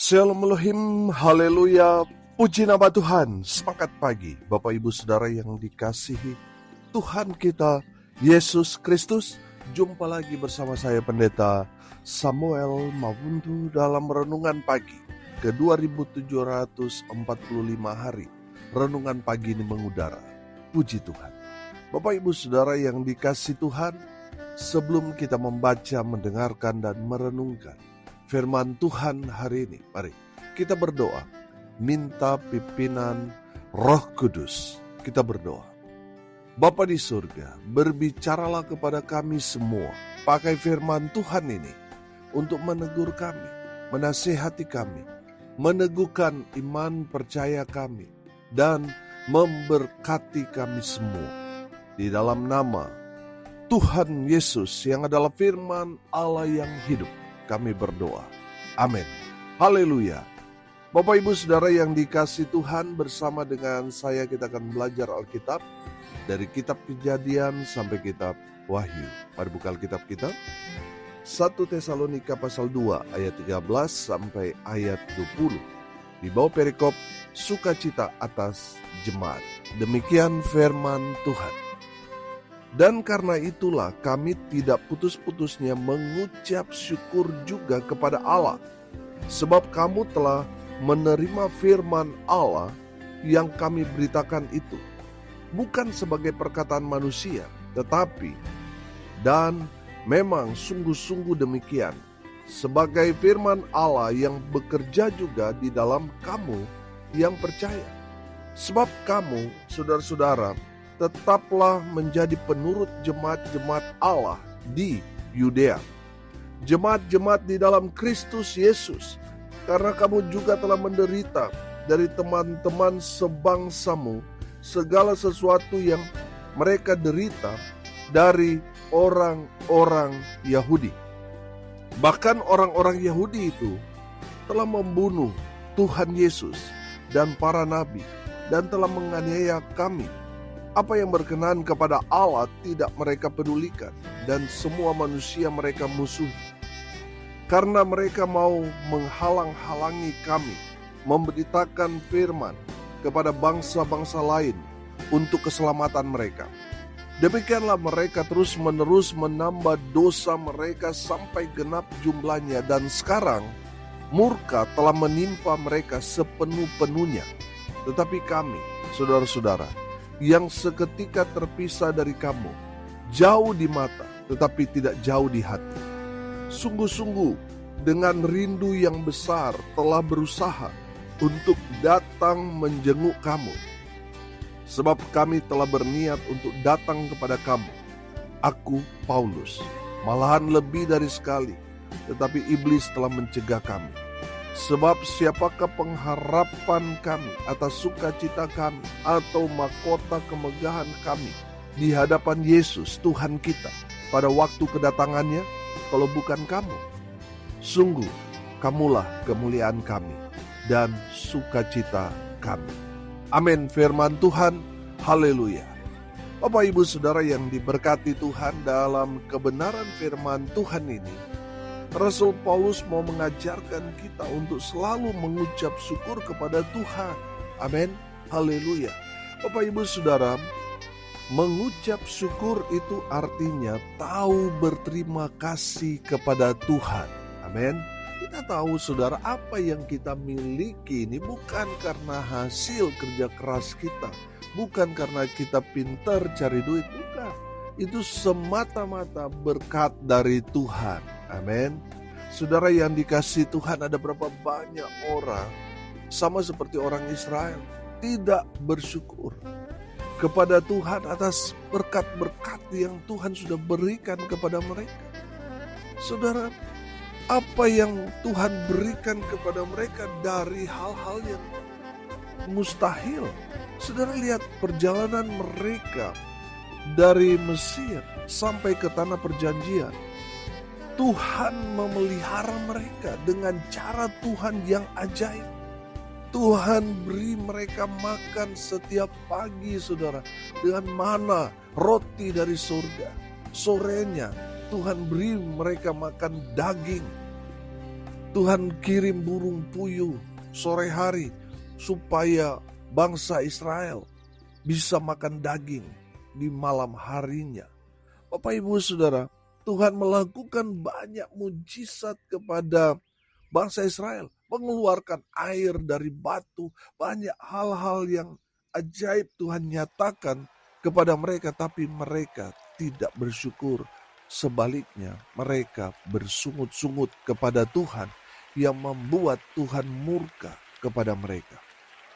Shalom Elohim, haleluya, puji nama Tuhan. Semangat pagi Bapak Ibu Saudara yang dikasihi Tuhan kita Yesus Kristus. Jumpa lagi bersama saya Pendeta Samuel Mawundu dalam Renungan Pagi ke 2745 hari. Renungan pagi ini mengudara. Puji Tuhan. Bapak Ibu Saudara yang dikasihi Tuhan, sebelum kita membaca, mendengarkan dan merenungkan firman Tuhan hari ini, mari kita berdoa, minta pimpinan Roh Kudus. Kita berdoa. Bapa di surga, berbicaralah kepada kami semua, pakai firman Tuhan ini untuk menegur kami, menasihati kami, meneguhkan iman percaya kami, dan memberkati kami semua. Di dalam nama Tuhan Yesus yang adalah firman Allah yang hidup, kami berdoa. Amin. Haleluya. Bapak Ibu Saudara yang dikasihi Tuhan, bersama dengan saya kita akan belajar Alkitab dari kitab Kejadian sampai kitab Wahyu. Mari buka Alkitab kita. 1 Tesalonika pasal 2 ayat 13 sampai ayat 20. Di bawah perikop sukacita atas jemaat. Demikian firman Tuhan. Dan karena itulah kami tidak putus-putusnya mengucap syukur juga kepada Allah. Sebab kamu telah menerima firman Allah yang kami beritakan itu. Bukan sebagai perkataan manusia, tetapi dan memang sungguh-sungguh demikian. Sebagai firman Allah yang bekerja juga di dalam kamu yang percaya. Sebab kamu, saudara-saudara, tetaplah menjadi penurut jemaat-jemaat Allah di Yudea, jemaat-jemaat di dalam Kristus Yesus, karena kamu juga telah menderita dari teman-teman sebangsamu segala sesuatu yang mereka derita dari orang-orang Yahudi. Bahkan orang-orang Yahudi itu telah membunuh Tuhan Yesus dan para nabi dan telah menganiaya kami. Apa yang berkenan kepada Allah tidak mereka pedulikan, dan semua manusia mereka musuh. Karena mereka mau menghalang-halangi kami memberitakan firman kepada bangsa-bangsa lain untuk keselamatan mereka. Demikianlah mereka terus-menerus menambah dosa mereka sampai genap jumlahnya, dan sekarang murka telah menimpa mereka sepenuh-penuhnya. Tetapi kami, saudara-saudara, yang seketika terpisah dari kamu, jauh di mata tetapi tidak jauh di hati, sungguh-sungguh dengan rindu yang besar telah berusaha untuk datang menjenguk kamu. Sebab kami telah berniat untuk datang kepada kamu, aku Paulus, malahan lebih dari sekali, tetapi iblis telah mencegah kami. Sebab siapakah pengharapan kami atas sukacita kami atau mahkota kemegahan kami di hadapan Yesus Tuhan kita pada waktu kedatangannya, kalau bukan kamu? Sungguh kamulah kemuliaan kami dan sukacita kami. Amin. Firman Tuhan. Haleluya. Bapak Ibu Saudara yang diberkati Tuhan, dalam kebenaran firman Tuhan ini Rasul Paulus mau mengajarkan kita untuk selalu mengucap syukur kepada Tuhan. Amin. Haleluya. Bapak Ibu Saudara, mengucap syukur itu artinya tahu berterima kasih kepada Tuhan. Amin. Kita tahu saudara, apa yang kita miliki ini bukan karena hasil kerja keras kita, bukan karena kita pintar cari duit, bukan. Itu semata-mata berkat dari Tuhan. Amin. Saudara yang dikasihi Tuhan, ada berapa banyak orang sama seperti orang Israel tidak bersyukur kepada Tuhan atas berkat-berkat yang Tuhan sudah berikan kepada mereka. Saudara, apa yang Tuhan berikan kepada mereka dari hal-hal yang mustahil. Saudara lihat perjalanan mereka dari Mesir sampai ke tanah perjanjian. Tuhan memelihara mereka dengan cara Tuhan yang ajaib. Tuhan beri mereka makan setiap pagi saudara dengan mana, roti dari surga. Sorenya Tuhan beri mereka makan daging. Tuhan kirim burung puyuh sore hari supaya bangsa Israel bisa makan daging di malam harinya. Bapak Ibu Saudara, Tuhan melakukan banyak mujizat kepada bangsa Israel, mengeluarkan air dari batu, banyak hal-hal yang ajaib Tuhan nyatakan kepada mereka, tapi mereka tidak bersyukur. Sebaliknya, mereka bersungut-sungut kepada Tuhan yang membuat Tuhan murka kepada mereka.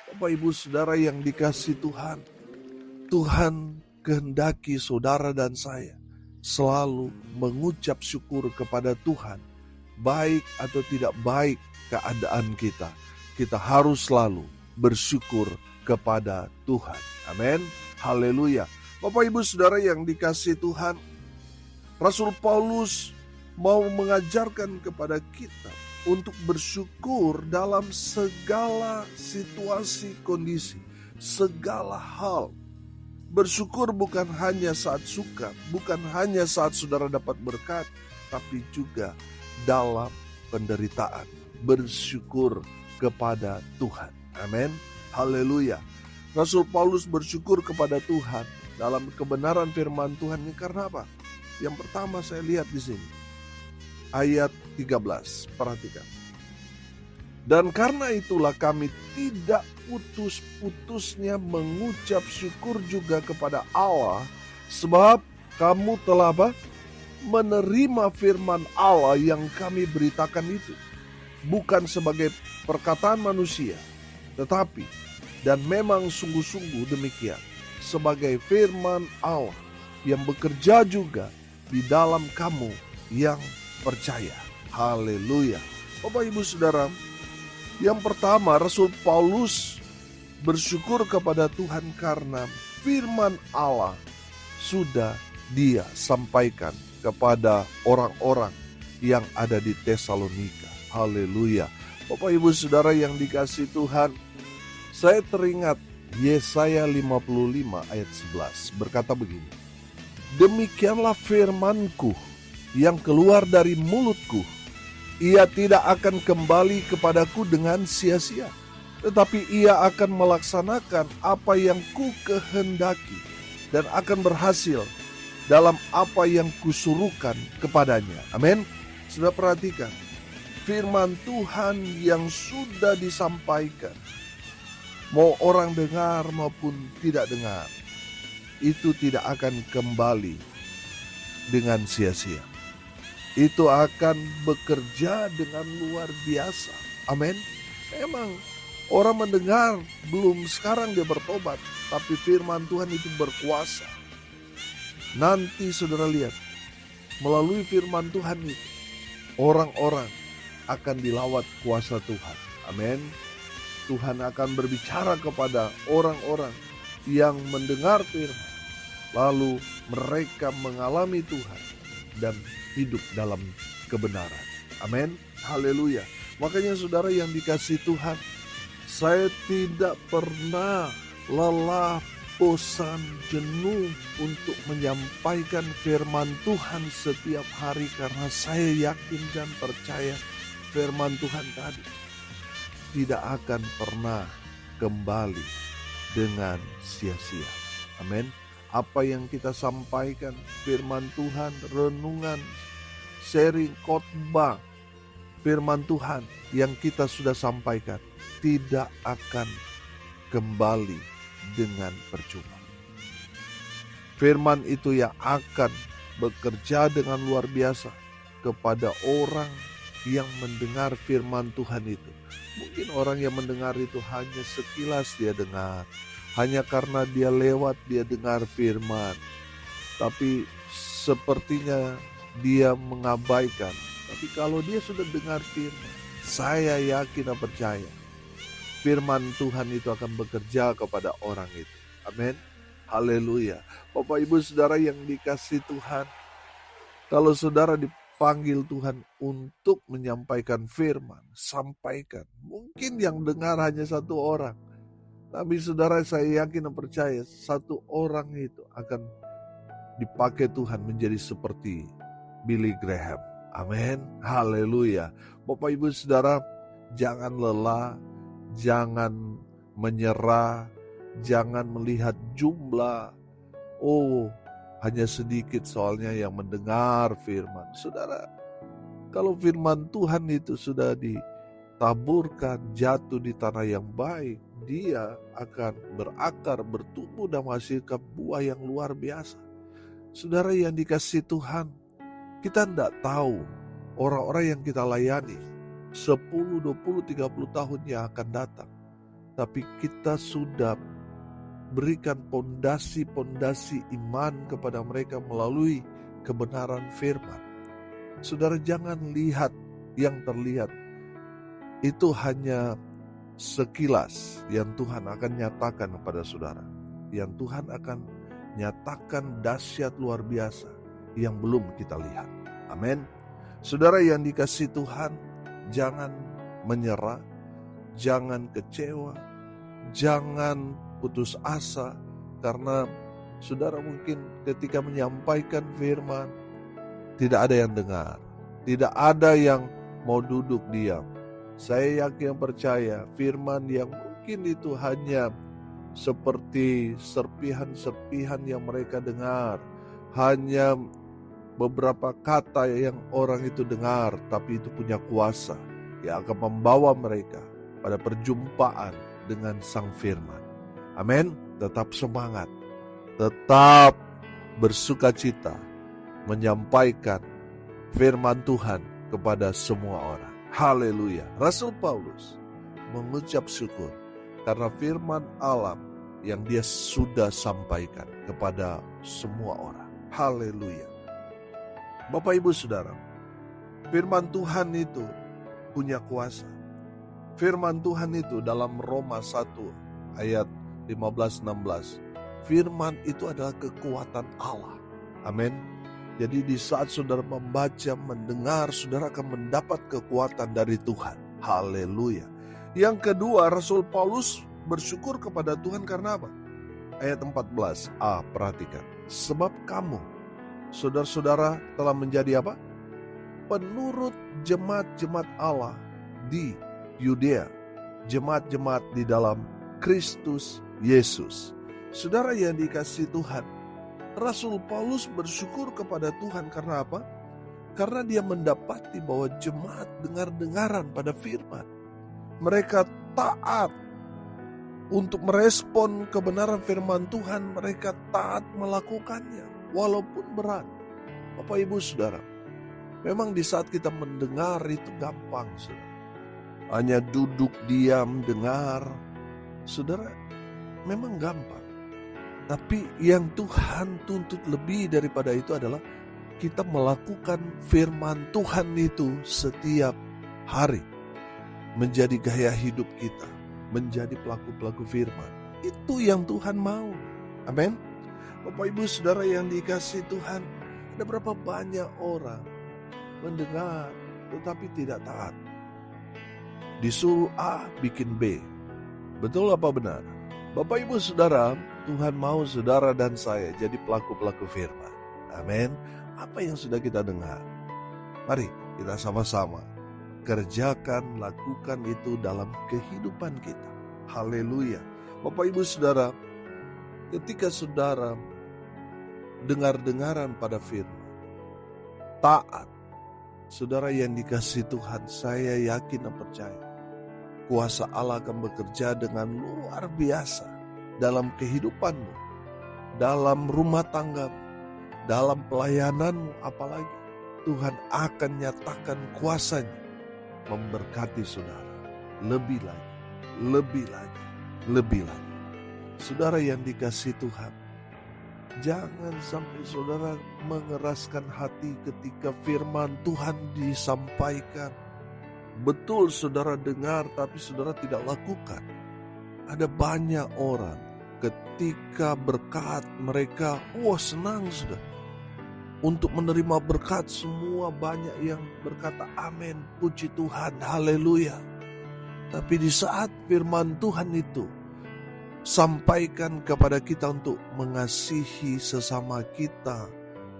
Bapak Ibu Saudara yang dikasihi Tuhan, Tuhan kehendaki saudara dan saya selalu mengucap syukur kepada Tuhan. Baik atau tidak baik keadaan kita, kita harus selalu bersyukur kepada Tuhan. Amin. Haleluya. Bapak Ibu Saudara yang dikasihi Tuhan, Rasul Paulus mau mengajarkan kepada kita untuk bersyukur dalam segala situasi kondisi, segala hal. Bersyukur bukan hanya saat suka, bukan hanya saat saudara dapat berkat, tapi juga dalam penderitaan. Bersyukur kepada Tuhan. Amin. Haleluya. Rasul Paulus bersyukur kepada Tuhan dalam kebenaran firman Tuhan ini karena apa? Yang pertama saya lihat di sini. Ayat 13. Perhatikan. Dan karena itulah kami tidak putus-putusnya mengucap syukur juga kepada Allah, sebab kamu telah apa? Menerima firman Allah yang kami beritakan itu, bukan sebagai perkataan manusia, tetapi dan memang sungguh-sungguh demikian, sebagai firman Allah yang bekerja juga di dalam kamu yang percaya. Haleluya. Bapak Ibu Saudara, yang pertama Rasul Paulus bersyukur kepada Tuhan karena firman Allah sudah dia sampaikan kepada orang-orang yang ada di Tesalonika. Haleluya. Bapak Ibu Saudara yang dikasihi Tuhan, saya teringat Yesaya 55 ayat 11 berkata begini. Demikianlah firmanku yang keluar dari mulutku, ia tidak akan kembali kepadaku dengan sia-sia, tetapi ia akan melaksanakan apa yang ku kehendaki dan akan berhasil dalam apa yang kusuruhkan kepadanya. Amin. Sudah perhatikan firman Tuhan yang sudah disampaikan, mau orang dengar maupun tidak dengar, itu tidak akan kembali dengan sia-sia. Itu akan bekerja dengan luar biasa. Amin. Memang orang mendengar belum sekarang dia bertobat, tapi firman Tuhan itu berkuasa. Nanti saudara lihat, melalui firman Tuhan itu, orang-orang akan dilawat kuasa Tuhan. Amin. Tuhan akan berbicara kepada orang-orang yang mendengar firman, lalu mereka mengalami Tuhan dan hidup dalam kebenaran. Amin. Haleluya. Makanya saudara yang dikasihi Tuhan, saya tidak pernah lelah, bosan, jenuh untuk menyampaikan firman Tuhan setiap hari karena saya yakin dan percaya firman Tuhan tadi tidak akan pernah kembali dengan sia-sia. Amin. Apa yang kita sampaikan, firman Tuhan, renungan, sharing, khotbah, firman Tuhan yang kita sudah sampaikan tidak akan kembali dengan percuma. Firman itu yang akan bekerja dengan luar biasa kepada orang yang mendengar firman Tuhan itu. Mungkin orang yang mendengar itu hanya sekilas dia dengar, hanya karena dia lewat dia dengar firman, tapi sepertinya dia mengabaikan. Tapi kalau dia sudah dengar firman, saya yakin dan percaya firman Tuhan itu akan bekerja kepada orang itu. Amin. Haleluya. Bapak Ibu Saudara yang dikasihi Tuhan, kalau saudara dipanggil Tuhan untuk menyampaikan firman, sampaikan. Mungkin yang dengar hanya satu orang, tapi saudara saya yakin dan percaya satu orang itu akan dipakai Tuhan menjadi seperti Billy Graham. Amin. Haleluya. Bapak Ibu Saudara, jangan lelah, jangan menyerah, jangan melihat jumlah. Oh, hanya sedikit soalnya yang mendengar firman. Saudara, kalau firman Tuhan itu sudah ditaburkan, jatuh di tanah yang baik, dia akan berakar, bertumbuh dan menghasilkan buah yang luar biasa. Saudara yang dikasihi Tuhan, kita tidak tahu orang-orang yang kita layani 10, 20, 30 tahun yang akan datang. Tapi kita sudah berikan pondasi-pondasi iman kepada mereka melalui kebenaran firman. Saudara, jangan lihat yang terlihat. Itu hanya sekilas yang Tuhan akan nyatakan kepada saudara. Yang Tuhan akan nyatakan dahsyat luar biasa yang belum kita lihat. Amin. Saudara yang dikasihi Tuhan, jangan menyerah, jangan kecewa, jangan putus asa, karena saudara mungkin ketika menyampaikan firman tidak ada yang dengar, tidak ada yang mau duduk diam. Saya yakin percaya firman yang mungkin itu hanya seperti serpihan-serpihan yang mereka dengar, hanya beberapa kata yang orang itu dengar, tapi itu punya kuasa yang akan membawa mereka pada perjumpaan dengan Sang Firman. Amin. Tetap semangat, tetap bersukacita menyampaikan firman Tuhan kepada semua orang. Haleluya. Rasul Paulus mengucap syukur karena firman Allah yang dia sudah sampaikan kepada semua orang. Haleluya. Bapak Ibu Saudara, firman Tuhan itu punya kuasa. Firman Tuhan itu dalam Roma 1 ayat 15-16. Firman itu adalah kekuatan Allah. Amin. Jadi di saat saudara membaca, mendengar, saudara akan mendapat kekuatan dari Tuhan. Haleluya. Yang kedua, Rasul Paulus bersyukur kepada Tuhan karena apa? Ayat 14a, perhatikan. Sebab kamu, saudara-saudara, telah menjadi apa? Penurut jemaat-jemaat Allah di Yudea. Jemaat-jemaat di dalam Kristus Yesus. Saudara yang dikasihi Tuhan, Rasul Paulus bersyukur kepada Tuhan karena apa? Karena dia mendapati bahwa jemaat dengar-dengaran pada firman. Mereka taat untuk merespon kebenaran firman Tuhan. Mereka taat melakukannya walaupun berat. Bapak Ibu Saudara, memang di saat kita mendengar itu gampang, saudara. Hanya duduk diam dengar, saudara, memang gampang. Tapi yang Tuhan tuntut lebih daripada itu adalah kita melakukan firman Tuhan itu setiap hari. Menjadi gaya hidup kita, menjadi pelaku-pelaku firman. Itu yang Tuhan mau. Amin. Bapak Ibu Saudara yang dikasihi Tuhan, ada berapa banyak orang mendengar tetapi tidak taat. Disuruh A bikin B. Betul apa benar? Bapak Ibu Saudara, Tuhan mau saudara dan saya jadi pelaku-pelaku firman. Amin. Apa yang sudah kita dengar? Mari kita sama-sama kerjakan, lakukan itu dalam kehidupan kita. Haleluya. Bapak Ibu Saudara, ketika saudara dengar-dengaran pada firman, taat, saudara yang dikasihi Tuhan, saya yakin dan percaya kuasa Allah akan bekerja dengan luar biasa dalam kehidupanmu, dalam rumah tanggamu, dalam pelayananmu. Apalagi Tuhan akan nyatakan kuasanya memberkati saudara lebih lagi, lebih lagi, lebih lagi. Saudara yang dikasihi Tuhan, jangan sampai saudara mengeraskan hati ketika firman Tuhan disampaikan. Betul saudara dengar tapi saudara tidak lakukan. Ada banyak orang ketika berkat mereka, senang sudah. Untuk menerima berkat semua banyak yang berkata amin, puji Tuhan, haleluya. Tapi di saat firman Tuhan itu sampaikan kepada kita untuk mengasihi sesama kita,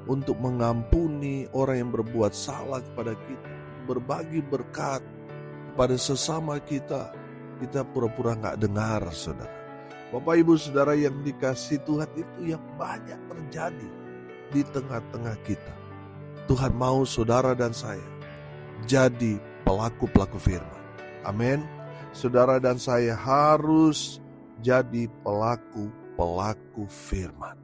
untuk mengampuni orang yang berbuat salah kepada kita, berbagi berkat kepada sesama kita. Kita pura-pura gak dengar, saudara. Bapak Ibu Saudara yang dikasihi Tuhan, itu yang banyak terjadi di tengah-tengah kita. Tuhan mau saudara dan saya jadi pelaku-pelaku firman. Amin. Saudara dan saya harus jadi pelaku-pelaku firman.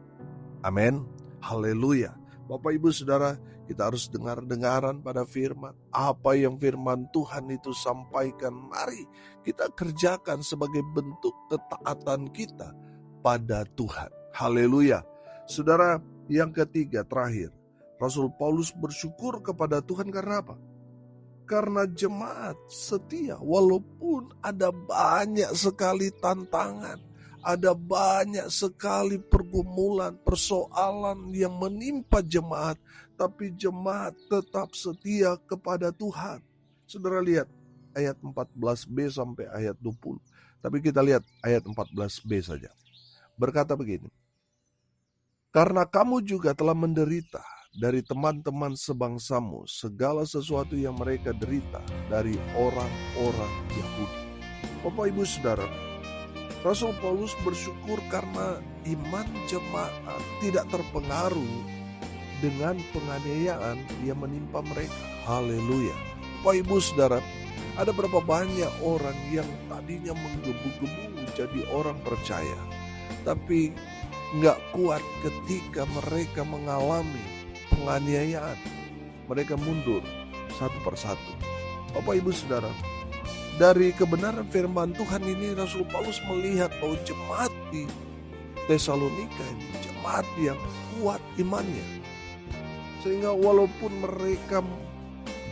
Amin. Haleluya. Bapak Ibu Saudara, kita harus dengar-dengaran pada firman. Apa yang firman Tuhan itu sampaikan, mari kita kerjakan sebagai bentuk ketaatan kita pada Tuhan. Haleluya. Saudara, yang ketiga, terakhir, Rasul Paulus bersyukur kepada Tuhan karena apa? Karena jemaat setia, walaupun ada banyak sekali tantangan, ada banyak sekali pergumulan, persoalan yang menimpa jemaat, tapi jemaat tetap setia kepada Tuhan. Saudara lihat ayat 14b sampai ayat 20. Tapi kita lihat ayat 14b saja. Berkata begini, karena kamu juga telah menderita dari teman-teman sebangsamu segala sesuatu yang mereka derita dari orang-orang Yahudi. Bapak Ibu Saudara, Rasul Paulus bersyukur karena iman jemaat tidak terpengaruh dengan penganiayaan yang menimpa mereka. Haleluya. Bapak Ibu Saudara, ada berapa banyak orang yang tadinya menggebu-gebu jadi orang percaya, tapi gak kuat ketika mereka mengalami penganiayaan. Mereka mundur satu persatu. Bapak Ibu Saudara, dari kebenaran firman Tuhan ini Rasul Paulus melihat bahwa jemaat di Tesalonika ini jemaat yang kuat imannya. Sehingga walaupun mereka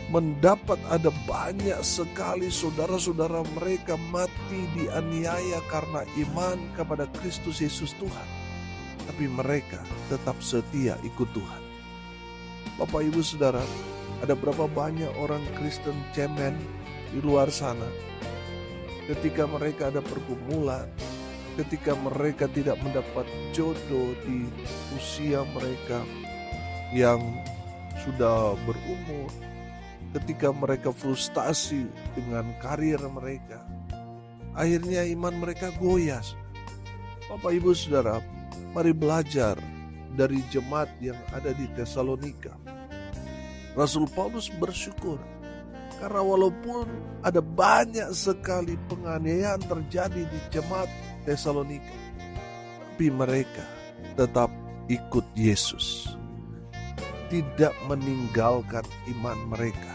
mendapat ada banyak sekali saudara-saudara mereka mati dianiaya karena iman kepada Kristus Yesus Tuhan, tapi mereka tetap setia ikut Tuhan. Bapak Ibu Saudara, ada berapa banyak orang Kristen cemen di luar sana ketika mereka ada pergumulan, ketika mereka tidak mendapat jodoh di usia mereka yang sudah berumur, ketika mereka frustasi dengan karir mereka, akhirnya iman mereka goyah. Bapak Ibu Saudara, mari belajar dari jemaat yang ada di Tesalonika. Rasul Paulus bersyukur karena walaupun ada banyak sekali penganiayaan terjadi di jemaat Tesalonika, tapi mereka tetap ikut Yesus. Tidak meninggalkan iman mereka,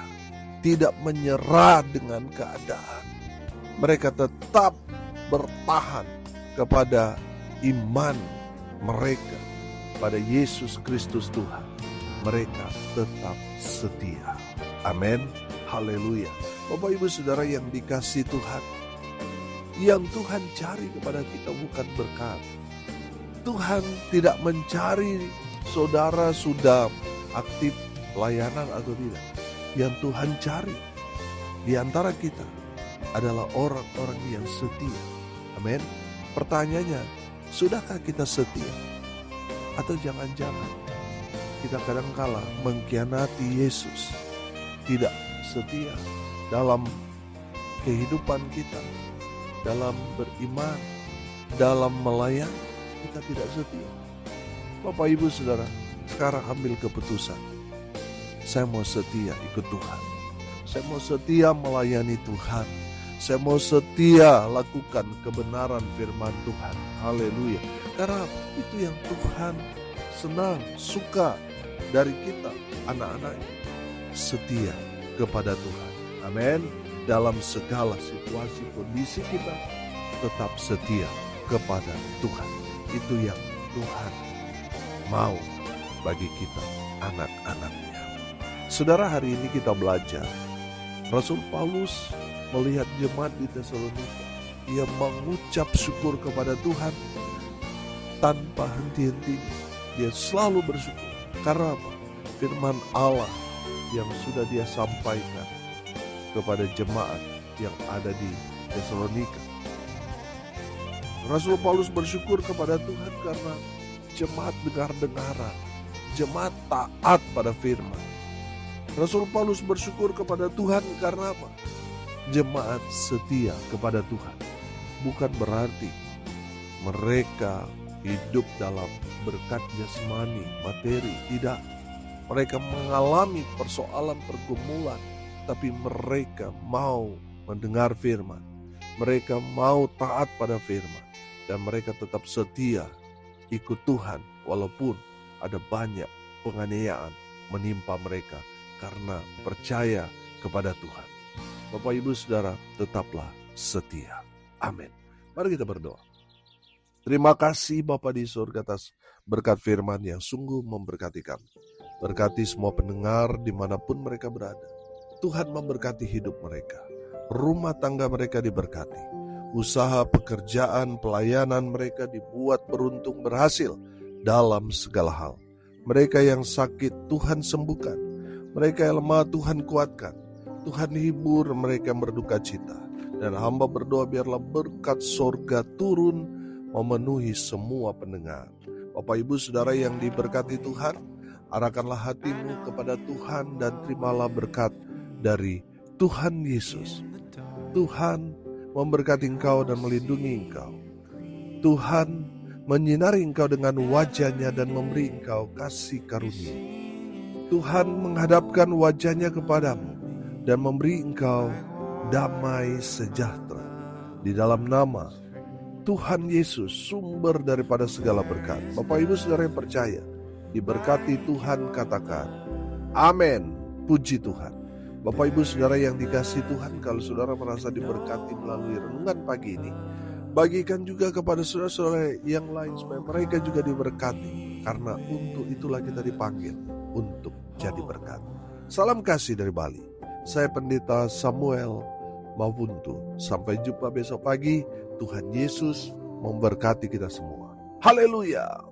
tidak menyerah dengan keadaan. Mereka tetap bertahan kepada iman mereka pada Yesus Kristus Tuhan. Mereka tetap setia. Amin. Haleluya. Bapak Ibu Saudara yang dikasihi Tuhan, yang Tuhan cari kepada kita bukan berkat. Tuhan tidak mencari saudara sudah aktif pelayanan atau tidak. Yang Tuhan cari di antara kita adalah orang-orang yang setia. Amin. Pertanyaannya, sudahkah kita setia? Atau jangan-jangan kita kadang-kala mengkhianati Yesus, tidak setia dalam kehidupan kita, dalam beriman, dalam melayani, kita tidak setia. Bapak Ibu Saudara, sekarang ambil keputusan. Saya mau setia ikut Tuhan. Saya mau setia melayani Tuhan. Saya mau setia lakukan kebenaran firman Tuhan. Haleluya. Karena itu yang Tuhan senang, suka dari kita, anak-anaknya. Setia kepada Tuhan. Amin. Dalam segala situasi kondisi kita tetap setia kepada Tuhan. Itu yang Tuhan mau bagi kita, anak-anaknya. Saudara, hari ini kita belajar. Rasul Paulus melihat jemaat di Tesalonika. Ia mengucap syukur kepada Tuhan tanpa henti-hentinya. Dia selalu bersyukur. Karena apa? Firman Allah yang sudah dia sampaikan kepada jemaat yang ada di Tesalonika. Rasul Paulus bersyukur kepada Tuhan karena jemaat dengar-dengaran jemaat taat pada firman. Rasul Paulus bersyukur kepada Tuhan karena apa? Jemaat setia kepada Tuhan. Bukan berarti mereka hidup dalam berkat jasmani, materi, tidak. Mereka mengalami persoalan pergumulan, tapi mereka mau mendengar firman. Mereka mau taat pada firman. Dan mereka tetap setia ikut Tuhan walaupun ada banyak penganiayaan menimpa mereka karena percaya kepada Tuhan. Bapak Ibu Saudara, tetaplah setia. Amin. Mari kita berdoa. Terima kasih Bapa di surga atas berkat firman yang sungguh memberkati kami. Berkati semua pendengar dimanapun mereka berada. Tuhan memberkati hidup mereka. Rumah tangga mereka diberkati. Usaha, pekerjaan, pelayanan mereka dibuat beruntung berhasil dalam segala hal. Mereka yang sakit Tuhan sembuhkan. Mereka yang lemah Tuhan kuatkan. Tuhan hibur mereka yang berduka cita. Dan hamba berdoa biarlah berkat sorga turun memenuhi semua pendengar. Bapak Ibu Saudara yang diberkati Tuhan, arahkanlah hatimu kepada Tuhan dan terimalah berkat dari Tuhan Yesus. Tuhan memberkati engkau dan melindungi engkau. Tuhan menyinari engkau dengan wajah-Nya dan memberi engkau kasih karunia. Tuhan menghadapkan wajah-Nya kepadamu dan memberi engkau damai sejahtera. Di dalam nama Tuhan Yesus, sumber daripada segala berkat. Bapak Ibu Saudara yang percaya, diberkati Tuhan, katakan amin. Puji Tuhan. Bapak Ibu Saudara yang dikasihi Tuhan, kalau saudara merasa diberkati melalui renungan pagi ini, bagikan juga kepada saudara-saudara yang lain supaya mereka juga diberkati. Karena untuk itulah kita dipanggil untuk jadi berkat. Salam kasih dari Bali. Saya Pendeta Samuel Mawuntu. Sampai jumpa besok pagi. Tuhan Yesus memberkati kita semua. Haleluya.